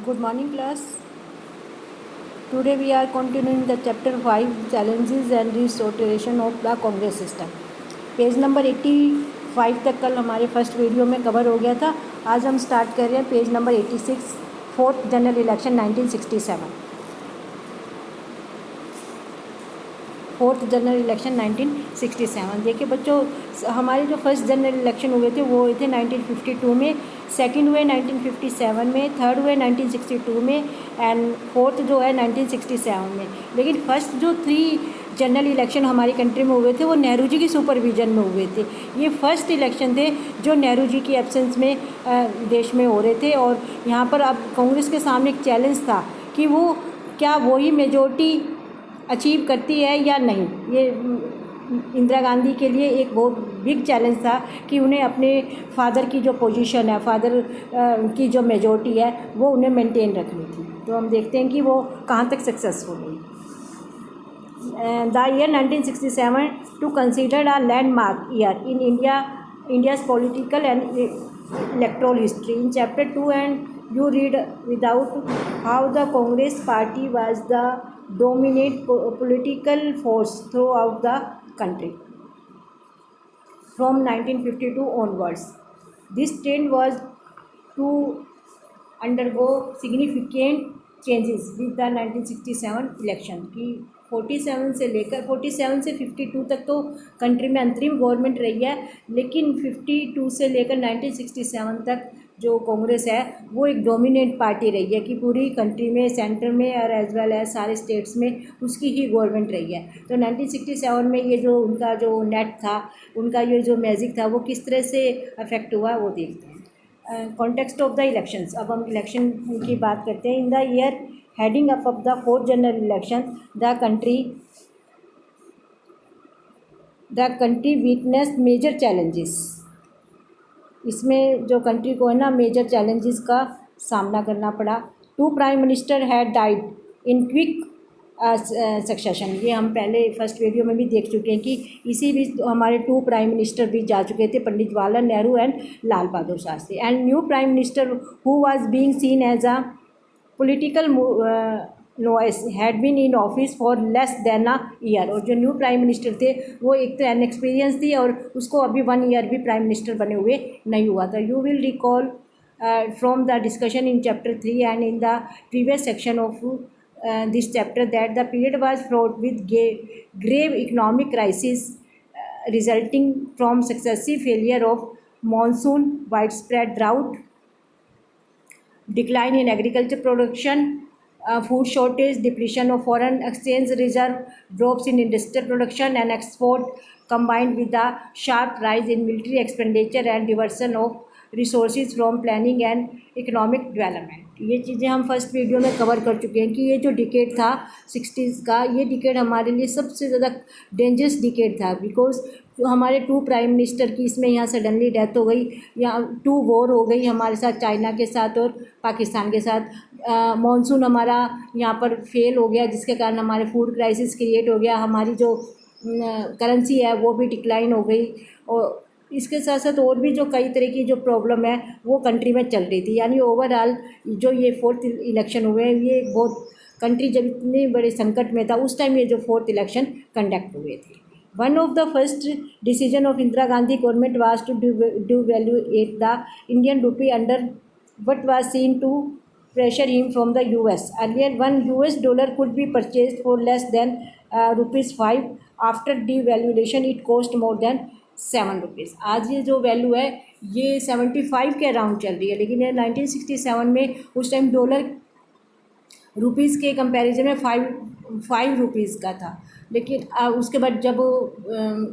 Good morning, class. Today we are continuing the chapter 5 challenges and restoration of the Congress system. Page number 85 तक कल हमारे first video में cover हो गया था. आज हम स्टार्ट कर रहे हैं page number 86 fourth general election 1967. Fourth general election 1967. देखिए बच्चों, हमारे जो फर्स्ट जनरल इलेक्शन हुए थे वो हुए थे 1952 में, सेकंड हुए 1957 में, थर्ड हुए 1962 में एंड फोर्थ जो है 1967 में. लेकिन फर्स्ट जो 3 जनरल इलेक्शन हमारी कंट्री में हुए थे वो नेहरू जी की सुपरविजन में हुए थे. ये फर्स्ट इलेक्शन थे जो नेहरू जी की एब्सेंस में देश में हो रहे थे. और यहाँ पर अब कांग्रेस के सामने एक चैलेंज था कि वो क्या वही मेजोरिटी अचीव करती है या नहीं. ये इंदिरा गांधी के लिए एक बहुत बिग चैलेंज था कि उन्हें अपने फादर की जो पोजीशन है, फादर की जो मेजोरिटी है वो उन्हें मेंटेन रखनी थी. तो हम देखते हैं कि वो कहाँ तक सक्सेसफुल हुई. The year 1967 to considered a landmark year in India's political and electoral history. In chapter 2 and you read without how the Congress party was the dominant political force throughout the country from 1952 onwards. This trend was to undergo significant changes with the 1967 election. कि 47 से 52 तक तो country में अंतरिम government रही है, लेकिन 52 से लेकर 1967 तक जो कांग्रेस है वो एक डोमिनेंट पार्टी रही है कि पूरी कंट्री में, सेंटर में और एज वेल एज सारे स्टेट्स में उसकी ही गवर्नमेंट रही है. तो 1967 में ये जो उनका जो नेट था, उनका ये जो मैजिक था वो किस तरह से अफेक्ट हुआ वो देखते हैं. Context of the elections. अब हम इलेक्शन की बात करते हैं. In the year heading up of the fourth general election the country witness major challenges. इसमें जो कंट्री को है ना मेजर चैलेंजेस का सामना करना पड़ा. 2 prime minister had died in quick succession. ये हम पहले फर्स्ट वीडियो में भी देख चुके हैं कि इसी बीच हमारे 2 प्राइम मिनिस्टर भी जा चुके थे, Pandit Jawaharlal Nehru and Lal Bahadur Shastri. And new prime minister who was being seen as a political novice had been in office for less than a year. और जो न्यू प्राइम मिनिस्टर थे वो एक तो अनएक्सपीरियंस थी और उसको अभी 1 ईयर भी प्राइम मिनिस्टर बने हुए नहीं हुआ था. You will recall from the discussion in chapter 3 and in the previous section of this chapter that the period was fraught with grave economic crisis resulting from successive failure of monsoon, widespread drought, decline in agriculture production, food shortage, depletion of foreign exchange reserve, drops in industrial production and export, combined with a sharp rise in military expenditure and diversion of resources from planning and economic development. ये चीज़ें हम first video में cover कर चुके हैं कि ये जो डिकेड था 60s का, ये डिकेड हमारे लिए सबसे ज़्यादा डेंजरस डिकेड था. बिकॉज हमारे 2 प्राइम मिनिस्टर की इसमें यहाँ सडनली डेथ हो गई, यहाँ 2 वॉर हो गई हमारे साथ, चाइना के साथ और पाकिस्तान के साथ. मॉनसून हमारा यहाँ पर फेल हो गया जिसके कारण हमारे फूड क्राइसिस क्रिएट हो गया, हमारी जो करेंसी है वो भी डिक्लाइन हो गई. और इसके साथ साथ और भी जो कई तरह की जो प्रॉब्लम है वो कंट्री में चल रही थी. यानी ओवरऑल जो ये फोर्थ इलेक्शन हुए हैं ये बहुत कंट्री जब इतने बड़े संकट में था उस टाइम ये जो फोर्थ इलेक्शन कंडक्ट हुए थे. One of the first decision of Indira Gandhi government was to devaluate the Indian rupee under what was seen to pressure him from the US. Earlier, $1 could be purchased for less than ₹5. After devaluation, it cost more than ₹7. आज ये जो value है ये 75 के around चल रही है, लेकिन ये 1967 में उस टाइम डॉलर रुपीज़ के कंपैरिजन में फाइव रुपीज़ का था. लेकिन उसके बाद जब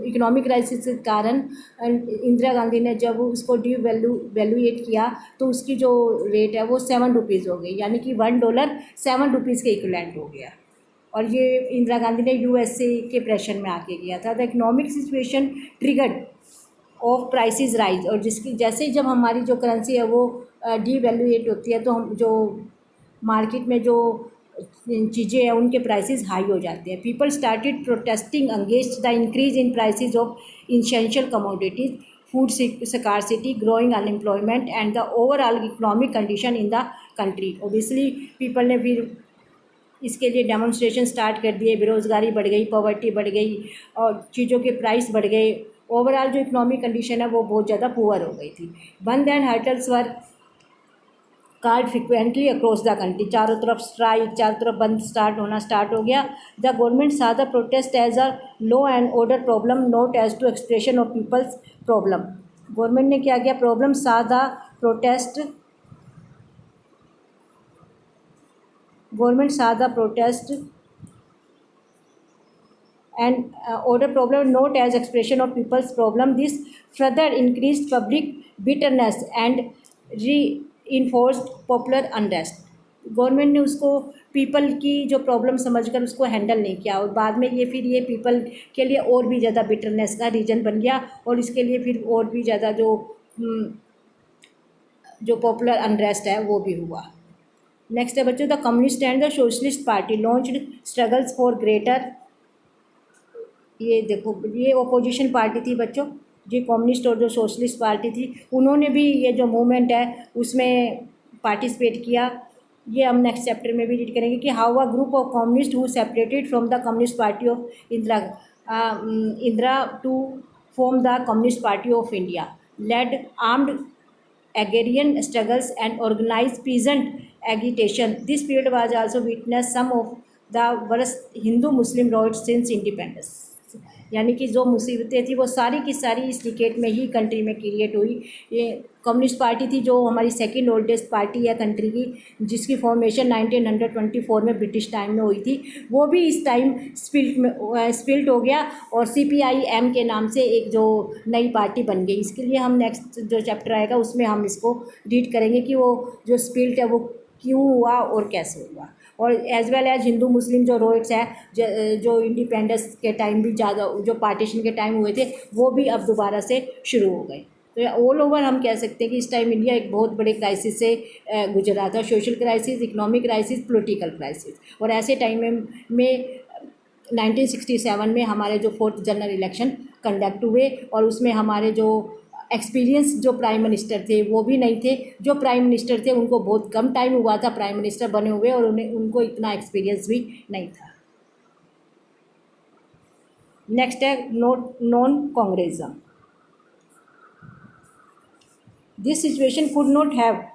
इकोनॉमिक क्राइसिस के कारण इंदिरा गांधी ने जब उसको वैल्यूएट किया तो उसकी जो रेट है वो ₹7 हो गई. यानी कि $1 ₹7 के इक्विवेलेंट हो गया. और ये इंदिरा गांधी ने USA के प्रेशर में आके किया था. The economic situation triggered of prices rise. और जिसकी जैसे ही जब हमारी जो करेंसी है वो डीवैल्यूएट होती है तो हम जो मार्केट में जो चीज़ें हैं उनके प्राइसेस हाई हो जाते हैं. People started protesting against the increase in prices of essential commodities, food scarcity, growing unemployment, and the overall economic condition in the country. Obviously people ने फिर इसके लिए डेमोन्स्ट्रेशन स्टार्ट कर दिए, बेरोज़गारी बढ़ गई, पॉवर्टी बढ़ गई और चीज़ों के प्राइस बढ़ गए। ओवरऑल जो इकोनॉमिक कंडीशन है वो बहुत ज़्यादा पुअर हो गई थी। Bandh and hartals were called frequently across the country. चारों तरफ स्ट्राइक, चारों तरफ बंद स्टार्ट हो गया। The government saw the protest as a law and order problem, not as to expression of people's problem. Government ने क्या किया, problem saw the protest, government saw the protest and order problem not as expression of people's problem. This further increased public bitterness and reinforced popular unrest. Government ने उसको people की जो problem समझकर उसको handle नहीं किया और बाद में ये पीपल के लिए और भी ज़्यादा बिटरनेस का रीज़न बन गया और इसके लिए फिर और भी ज़्यादा जो पॉपुलर अनरेस्ट है वो भी हुआ। नेक्स्ट है बच्चों, the communist and the socialist party launched struggles for greater. ये देखो, ये ओपोजिशन पार्टी थी बच्चों, जो कम्युनिस्ट और जो सोशलिस्ट पार्टी थी उन्होंने भी ये जो मूवमेंट है उसमें पार्टिसिपेट किया। ये हम नेक्स्ट चैप्टर में भी रीड करेंगे कि how a group of communist who separated from the communist party of India to form the communist party of India, led armed agrarian struggles and organized peasant agitation. This period was also witnessed some of the worst Hindu-Muslim riots since independence. यानी कि जो मुसीबतें थी वो सारी की सारी इस डिकेड में ही कंट्री में क्रिएट हुई। ये कम्युनिस्ट पार्टी थी जो हमारी सेकंड ओल्डेस्ट पार्टी है कंट्री की, जिसकी फॉर्मेशन 1924 में ब्रिटिश टाइम में हुई थी। वो भी इस टाइम स्पिल्ट हो गया और CPIM के नाम से एक जो नई पार्टी बन गई। इसके लिए हम नेक्स्ट जो चैप्टर आएगा उसमें हम इसको रीड करेंगे कि वो जो स्पिल्ट है वो क्यों हुआ और कैसे हुआ। और एज वेल एज हिंदू मुस्लिम जो रोइट्स है जो इंडिपेंडेंस के टाइम भी ज़्यादा जो पार्टीशन के टाइम हुए थे वो भी अब दोबारा से शुरू हो गए। तो ऑल ओवर हम कह सकते हैं कि इस टाइम इंडिया एक बहुत बड़े क्राइसिस से गुजरा था, social crisis, economic crisis, political crisis. और ऐसे टाइम में 1967 में हमारे जो 4th जनरल इलेक्शन कंडक्ट हुए और उसमें हमारे जो एक्सपीरियंस जो प्राइम मिनिस्टर थे वो भी नहीं थे। जो प्राइम मिनिस्टर थे उनको बहुत कम टाइम हुआ था प्राइम मिनिस्टर बने हुए और उनको इतना एक्सपीरियंस भी नहीं था। नेक्स्ट है non Congressism. This situation could not have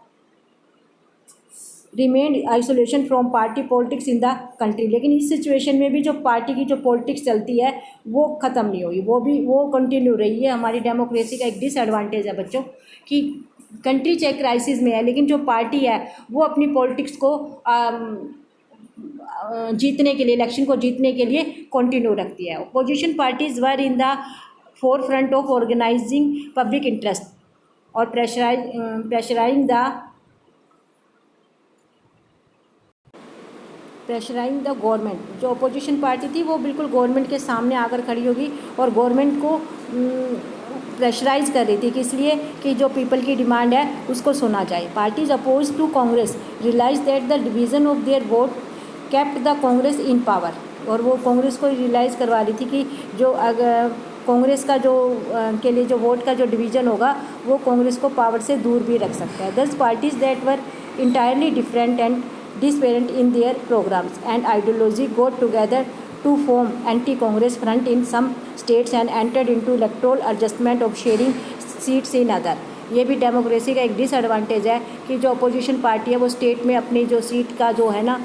remained isolation from party politics in the country. लेकिन इस सिचुएशन में भी जो पार्टी की जो पॉलिटिक्स चलती है वो ख़त्म नहीं हुई, वो कंटिन्यू रही है। हमारी डेमोक्रेसी का एक डिसएडवांटेज है बच्चों कि कंट्री चाहे क्राइसिस में है लेकिन जो पार्टी है वो अपनी पॉलिटिक्स को जीतने के लिए, इलेक्शन को जीतने के लिए कंटिन्यू रखती है। Opposition parties were in the forefront of organising public interest और प्रेशराइंग द गवर्नमेंट। जो अपोजिशन पार्टी थी वो बिल्कुल गवर्नमेंट के सामने आकर खड़ी होगी और गवर्नमेंट को प्रेशराइज कर रही थी कि इसलिए कि जो पीपल की डिमांड है उसको सुना जाए। Parties oppose to Congress realise that the division of their vote kept the Congress in power. और वो कांग्रेस को रियलाइज़ करवा रही थी कि जो अगर कांग्रेस का जो के लिए जो वोट का जो डिवीज़न होगा वो कांग्रेस को पावर से दूर भी रख सकता है। दस parties that were entirely different and disparate in their programs and ideology got together to form anti-Congress front in some states and entered into electoral adjustment of sharing seats in other। ये भी democracy का एक disadvantage है कि जो opposition party है वो state में अपनी जो सीट का जो है ना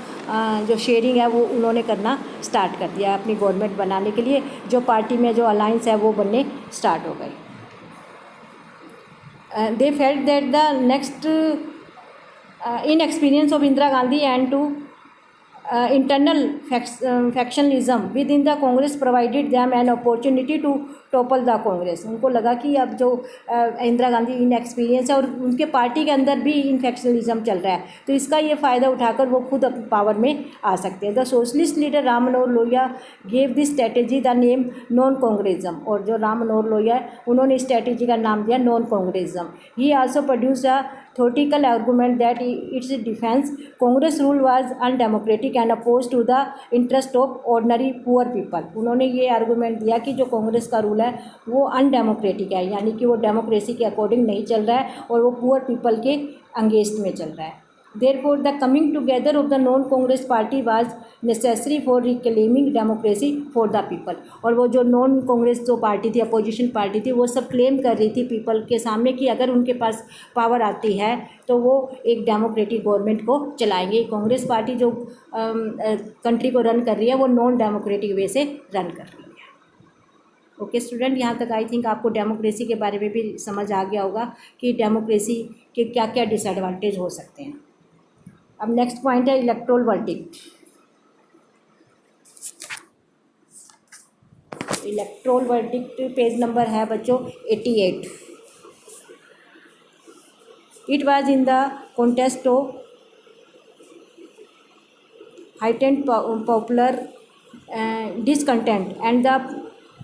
जो शेयरिंग है वो उन्होंने करना स्टार्ट कर दिया अपनी गवर्नमेंट बनाने के लिए। जो पार्टी में जो अलायंस है वो बनने स्टार्ट हो गई। They felt that the next inexperience of Indira Gandhi and to internal factionalism within the Congress provided them an opportunity to topple the Congress। उनको लगा कि अब जो इंदिरा गांधी इनएक्सपीरियंस है और उनके पार्टी के अंदर भी इनफैक्शनलिज्म चल रहा है तो इसका ये फ़ायदा उठाकर वो खुद अपनी पावर में आ सकते हैं। The socialist leader Ram Manohar Lohia gave this strategy the name non Congressism. और जो राम मनोहर लोहिया है उन्होंने इस स्ट्रेटेजी का नाम दिया non Congressism. He also produce a theoretical argument that its defense Congress rule was undemocratic and opposed to the interest of ordinary poor people। उन्होंने ये आर्गूमेंट दिया कि जो कांग्रेस का रूल है वो अनडेमोक्रेटिक है, यानी कि वो डेमोक्रेसी के अकॉर्डिंग नहीं चल रहा है और वो पुअर पीपल के अगेंस्ट में चल रहा है। Therefore, the coming together of the non-Congress party was necessary for reclaiming democracy for the people. और वो जो नॉन कांग्रेस जो पार्टी थी, अपोजिशन पार्टी थी, वो सब क्लेम कर रही थी पीपल के सामने कि अगर उनके पास पावर आती है तो वो एक डेमोक्रेटिक गवर्नमेंट को चलाएंगे। कांग्रेस पार्टी जो कंट्री को रन कर रही है वो नॉन डेमोक्रेटिक वे से रन कर रही है। ओके स्टूडेंट, यहाँ तक आई थिंक आपको डेमोक्रेसी के बारे में भी समझ आ गया होगा कि डेमोक्रेसी के क्या क्या डिसएडवांटेज हो सकते हैं। अब नेक्स्ट पॉइंट है electoral verdict. Electoral verdict page number है बच्चों 88। It was in the contest of heightened popular discontent and the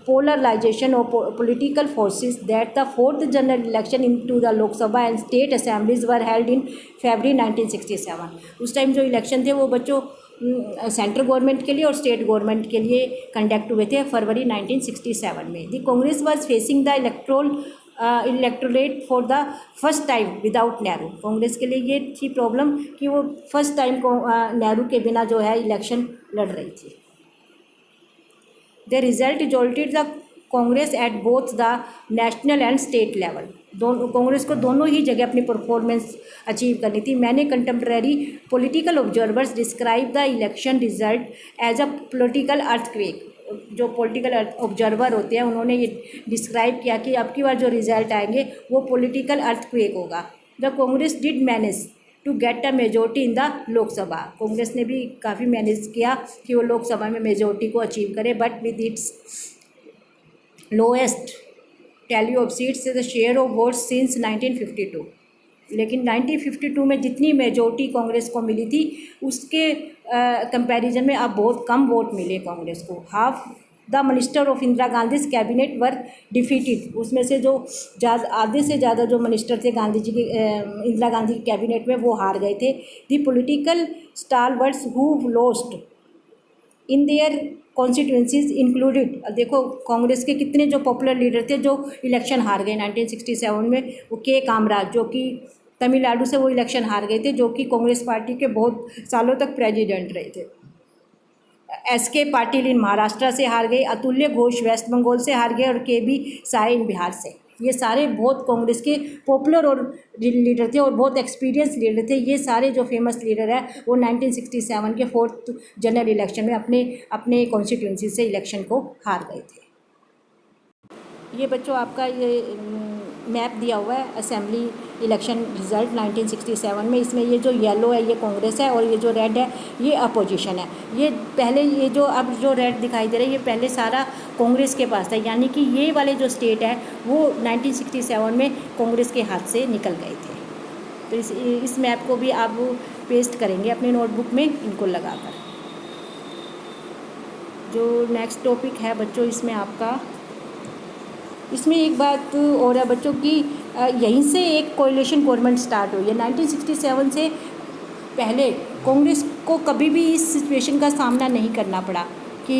polarization of political forces that the fourth general election into the Lok Sabha and state assemblies were held in February 1967। उस time जो election थे वो बच्चों central government के लिए और state government के लिए कंडक्ट हुए थे फरवरी 1967 में। The Congress was facing the electorate for the first time without Nehru. Congress के लिए ये थी प्रॉब्लम कि वो फर्स्ट टाइम को नेहरू के बिना जो है इलेक्शन लड़ रही थी। The result resulted the Congress at both the national and state level. दोनों कांग्रेस को दोनों ही जगह अपनी परफॉर्मेंस अचीव करनी थी। मैंने contemporary political observers describe the election result as a political earthquake. जो पॉलिटिकल ऑब्जर्वर होते हैं उन्होंने ये डिस्क्राइब किया कि अब की बार जो रिजल्ट आएंगे वो पॉलिटिकल अर्थक्वेक होगा। The Congress did manage to get a majority in the Lok Sabha. Congress ने भी काफ़ी मैनेज किया कि वो लोकसभा में मेजोरिटी को अचीव करे, but with its lowest tally of seats the share of votes since 1952। लेकिन 1952 में जितनी मेजोरिटी कांग्रेस को मिली थी उसके कंपैरिजन में अब बहुत कम वोट मिले कांग्रेस को। Half the minister of Indira Gandhi cabinet were defeated. उसमें से जो आधे से ज़्यादा जो मिनिस्टर थे गांधी जी के इंदिरा गांधी की कैबिनेट में वो हार गए थे। The political stalwarts who lost in their constituencies included. देखो कांग्रेस के कितने जो पॉपुलर लीडर थे जो इलेक्शन हार गए 1967 में। वो के कामराज जो कि तमिलनाडु से वो इलेक्शन हार गए थे, जो कि कांग्रेस पार्टी के बहुत सालों तक प्रेसिडेंट रहे थे। एस.के. पाटिल इन महाराष्ट्र से हार गए, अतुल्य घोष वेस्ट बंगाल से हार गए और के.बी. साय इन बिहार से। ये सारे बहुत कांग्रेस के पॉपुलर और लीडर थे और बहुत एक्सपीरियंस लीडर थे। ये सारे जो फेमस लीडर हैं वो 1967 के फोर्थ जनरल इलेक्शन में अपने अपने कॉन्स्टिट्यूंसी से इलेक्शन को हार गए थे। ये बच्चों आपका ये मैप दिया हुआ है असेंबली इलेक्शन रिजल्ट 1967 में। इसमें ये जो येलो है ये कांग्रेस है और ये जो रेड है ये अपोजिशन है। ये पहले ये जो अब जो रेड दिखाई दे रहा है ये पहले सारा कांग्रेस के पास था, यानी कि ये वाले जो स्टेट है वो 1967 में कांग्रेस के हाथ से निकल गए थे। तो इस मैप को भी आप पेस्ट करेंगे अपनी नोटबुक में इनको लगाकर। जो नेक्स्ट टॉपिक है बच्चों इसमें आपका इसमें एक बात और है बच्चों की यहीं से एक कोalition गवर्नमेंट स्टार्ट हुई है। 1967 से पहले कांग्रेस को कभी भी इस सिचुएशन का सामना नहीं करना पड़ा कि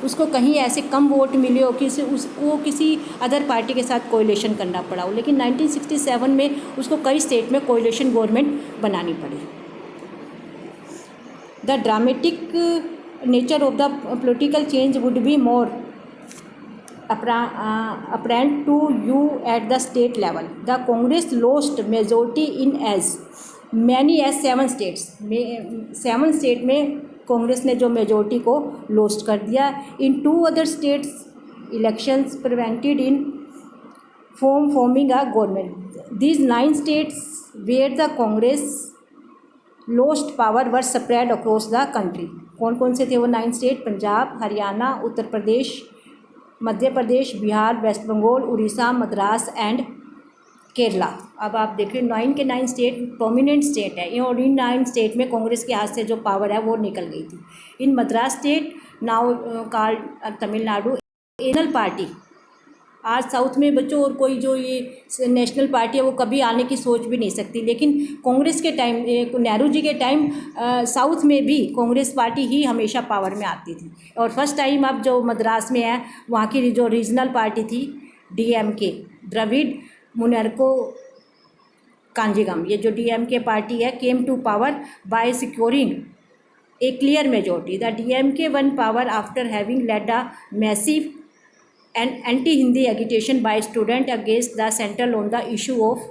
उसको कहीं ऐसे कम वोट मिले हो कि उसको किसी अदर पार्टी के साथ कोalition करना पड़ा हो। लेकिन 1967 में उसको कई स्टेट में कोalition गवर्नमेंट बनानी पड़ी। The dramatic nature of the political change would be more apparent to you at the state level. The Congress lost majority in as many as 7 states. 7 state में कांग्रेस ने जो मेजोरिटी को लॉस्ट कर दिया। इन 2 other states elections prevented in forming a government. These 9 states where the Congress lost power were spread across the country. कौन कौन से थे वो 9 स्टेट? पंजाब, हरियाणा, उत्तर प्रदेश, मध्य प्रदेश, बिहार, वेस्ट बंगाल, उड़ीसा, मद्रास एंड केरला। अब आप देखिए 9 के 9 स्टेट प्रोमिनेंट स्टेट है और इन 9 स्टेट में कांग्रेस के हाथ से जो पावर है वो निकल गई थी। In Madras state now called Tamil Nadu national party. आज साउथ में बच्चों और कोई जो ये नेशनल पार्टी है वो कभी आने की सोच भी नहीं सकती, लेकिन कांग्रेस के टाइम नेहरू जी के टाइम साउथ में भी कांग्रेस पार्टी ही हमेशा पावर में आती थी। और फर्स्ट टाइम अब जो मद्रास में है वहाँ की जो रीजनल पार्टी थी DMK द्रविड़ मुनेत्र कांजीगम, ये जो DMK पार्टी है, came to power by securing a clear majority. The DMK won power after having led a massive and anti-Hindi agitation by students against the central on the issue of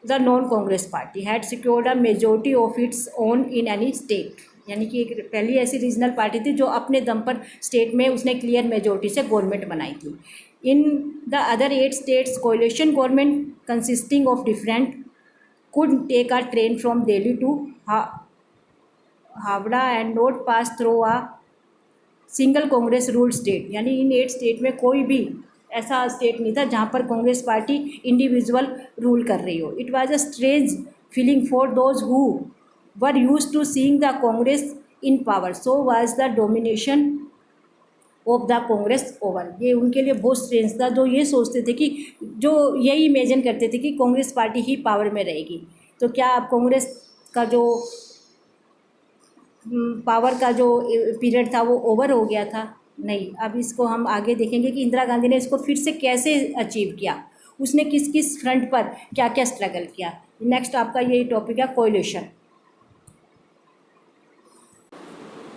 the non-Congress party had secured a majority of its own in any state. यानी कि एक पहली ऐसी regional party थी जो अपने दम पर स्टेट में उसने क्लियर मेजोरिटी से गवर्नमेंट बनाई थी. In the other 8 states कोalition government consisting of different could take a train from Delhi to Howrah and note pass through a single Congress rule state. यानी इन 8 स्टेट में कोई भी ऐसा स्टेट नहीं था जहाँ पर कांग्रेस पार्टी इंडिविजुअल रूल कर रही हो. It was a strange feeling for those who were use to seeing the Congress in power, so was the domination of the Congress over. ये उनके लिए बहुत स्ट्रेंज था, जो ये सोचते थे कि जो यही इमेजिन करते थे कि कांग्रेस पार्टी ही पावर में रहेगी. तो क्या अब कांग्रेस का जो पावर का जो पीरियड था वो ओवर हो गया था? नहीं. अब इसको हम आगे देखेंगे कि इंदिरा गांधी ने इसको फिर से कैसे अचीव किया, उसने किस किस फ्रंट पर क्या क्या स्ट्रगल किया. नेक्स्ट आपका ये टॉपिक है कोalition.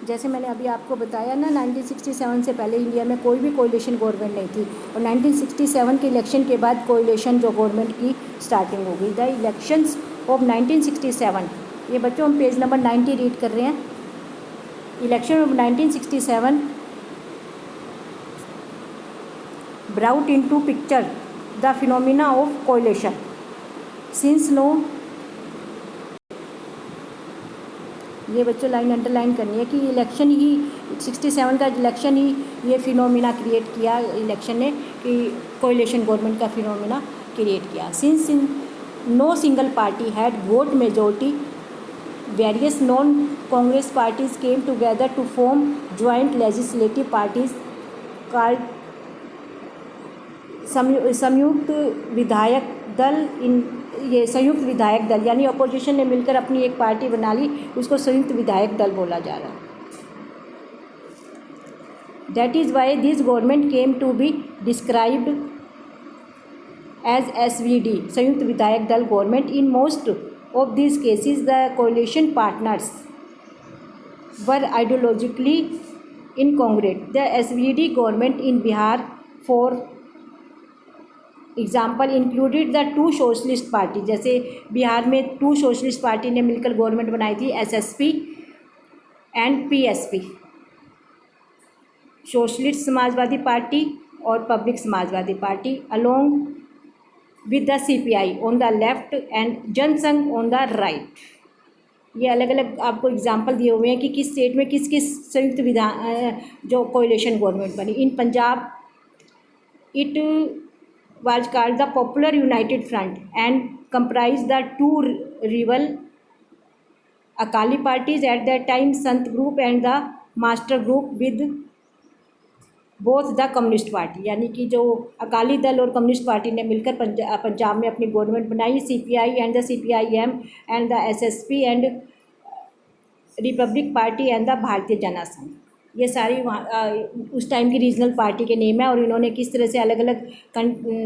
जैसे मैंने अभी आपको बताया ना, 1967 से पहले इंडिया में कोई भी कोalition गवर्नमेंट नहीं थी और 1967 के इलेक्शन के बाद कोalition जो गवर्नमेंट की स्टार्टिंग हो गई. द इलेक्शंस ऑफ 1967, ये बच्चों हम पेज नंबर 90 रीड कर रहे हैं. Election of 1967 brought into picture the phenomena of coalition. Since no, ये बच्चों लाइन अंडरलाइन करनी है कि इलेक्शन ही 67 का इलेक्शन ही ये फिनोमिना क्रिएट किया इलेक्शन ने, कि कोalition गवर्नमेंट का फिनोमिना क्रिएट किया. Since no single party had vote majority, various non-Congress parties came together to form joint legislative parties called संयुक्त विधायक दल. ये संयुक्त विधायक दल यानी अपोजिशन ने मिलकर अपनी एक पार्टी बना ली, उसको संयुक्त विधायक दल बोला जा रहा है. That is why this government came to be described as SVD, Samyukta Vidhayak Dal government. In most of these cases the coalition partners were ideologically incongruent. The SVD government in Bihar, for example, included the 2 socialist party. जैसे बिहार में 2 socialist party ने मिलकर government बनाई थी, SSP and PSP, socialist Samajwadi party और public Samajwadi party, along with the CPI on the left and Jan Sangh on the right. ये अलग अलग आपको एग्जाम्पल दिए हुए हैं कि किस स्टेट में किस किस संयुक्त विधान जो कोalition गवर्नमेंट बनी. In Punjab it was called the popular united front and comprised the 2 rival Akali parties at that time, Sant group and the master group, with both the communist party. यानी कि जो अकाली दल और कम्युनिस्ट पार्टी ने मिलकर पंजाब में अपनी गवर्नमेंट बनाई. CPI and the CPIM and the SSP and Republic party and the Bharatiya Janata संघ. ये सारी उस टाइम की रीजनल पार्टी के नेम है और इन्होंने किस तरह से अलग अलग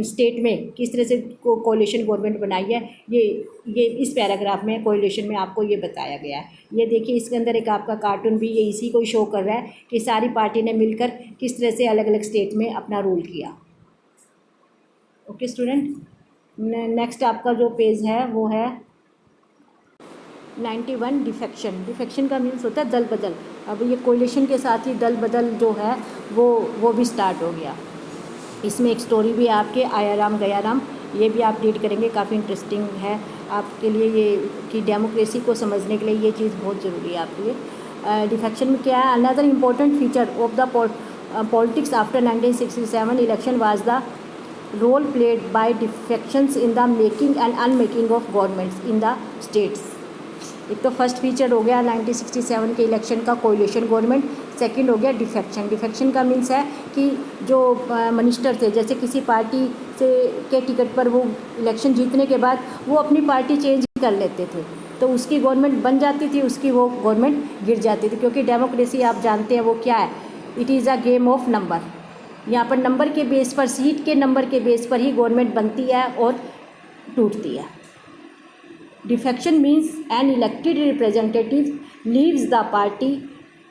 स्टेट में किस तरह से कोalition गवर्नमेंट बनाई है, ये इस पैराग्राफ में कोalition में आपको ये बताया गया है. ये देखिए, इसके अंदर एक आपका कार्टून भी ये इसी को शो कर रहा है कि सारी पार्टी ने मिलकर किस तरह से अलग अलग स्टेट में अपना रूल किया. ओके स्टूडेंट, नेक्स्ट आपका जो पेज है वो है 91 डिफेक्शन का मीन्स होता है दल बदल. अब ये कोalition के साथ ही दल बदल जो है वो भी स्टार्ट हो गया. इसमें एक स्टोरी भी है आपके आयाराम गयाराम, ये भी आप रीड करेंगे, काफ़ी इंटरेस्टिंग है आपके लिए. ये कि डेमोक्रेसी को समझने के लिए ये चीज़ बहुत ज़रूरी है आपके लिए. डिफेक्शन में क्या है? Another important feature of the politics after 1967 election was the role played by defections in the making and unmaking of governments in the states. एक तो फर्स्ट फीचर हो गया 1967 के इलेक्शन का कोalition गवर्नमेंट. सेकंड हो गया डिफेक्शन. डिफेक्शन का means है कि जो मिनिस्टर थे, जैसे किसी पार्टी से के टिकट पर वो इलेक्शन जीतने के बाद वो अपनी पार्टी चेंज कर लेते थे, तो उसकी गवर्नमेंट बन जाती थी, उसकी वो गवर्नमेंट गिर जाती थी. क्योंकि डेमोक्रेसी आप जानते हैं वो क्या है, it is a game of number. यहाँ पर नंबर के बेस पर, सीट के नंबर के बेस पर ही गवर्नमेंट बनती है और टूटती है। Defection means an elected representative leaves the party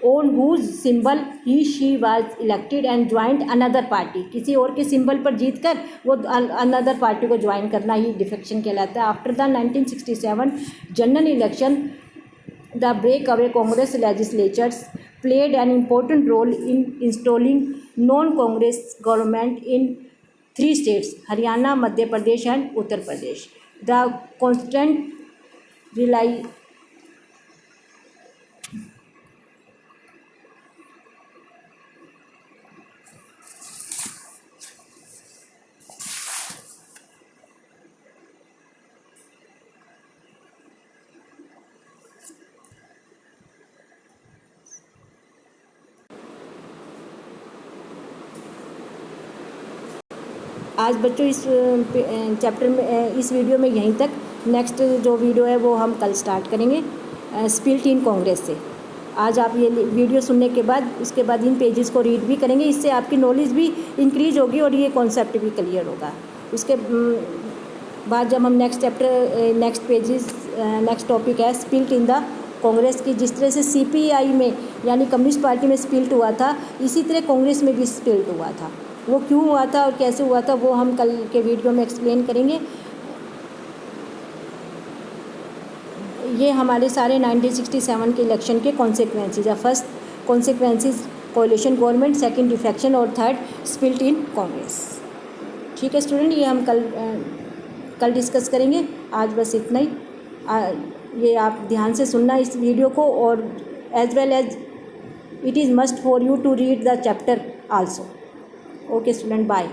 on whose symbol he she was elected and joined another party. किसी और के सिंबल पर जीत कर वो अनदर पार्टी को ज्वाइन करना ही डिफेक्शन कहलाता है। After the 1967 general election the break away Congress legislators played an important role in installing non-Congress government in 3 states, Haryana, Madhya Pradesh and Uttar Pradesh. The constant आज बच्चों इस चैप्टर में इस video में यहीं तक। नेक्स्ट जो वीडियो है वो हम कल स्टार्ट करेंगे स्पिल्ट इन कांग्रेस से। आज आप ये वीडियो सुनने के बाद उसके बाद इन पेजेस को रीड भी करेंगे, इससे आपकी नॉलेज भी इंक्रीज होगी और ये कॉन्सेप्ट भी क्लियर होगा। उसके बाद जब हम next chapter next pages next topic है स्पिल्ट इन द कांग्रेस की। जिस तरह से CPI में यानी कम्युनिस्ट पार्टी में स्पिल्ट हुआ था, इसी तरह कांग्रेस में भी स्पिल्ट हुआ था। वो क्यों हुआ था और कैसे हुआ था वो हम कल के वीडियो में एक्सप्लेन करेंगे। ये हमारे सारे 1967 के इलेक्शन के कॉन्सिक्वेंसेज है। First consequences कोalition government, second defection और थर्ड स्पिल्ट इन कांग्रेस। ठीक है स्टूडेंट, ये हम कल डिस्कस करेंगे। आज बस इतना ही। ये आप ध्यान से सुनना इस वीडियो को, और as well as it is must for you to read the chapter also. Okay student, bye.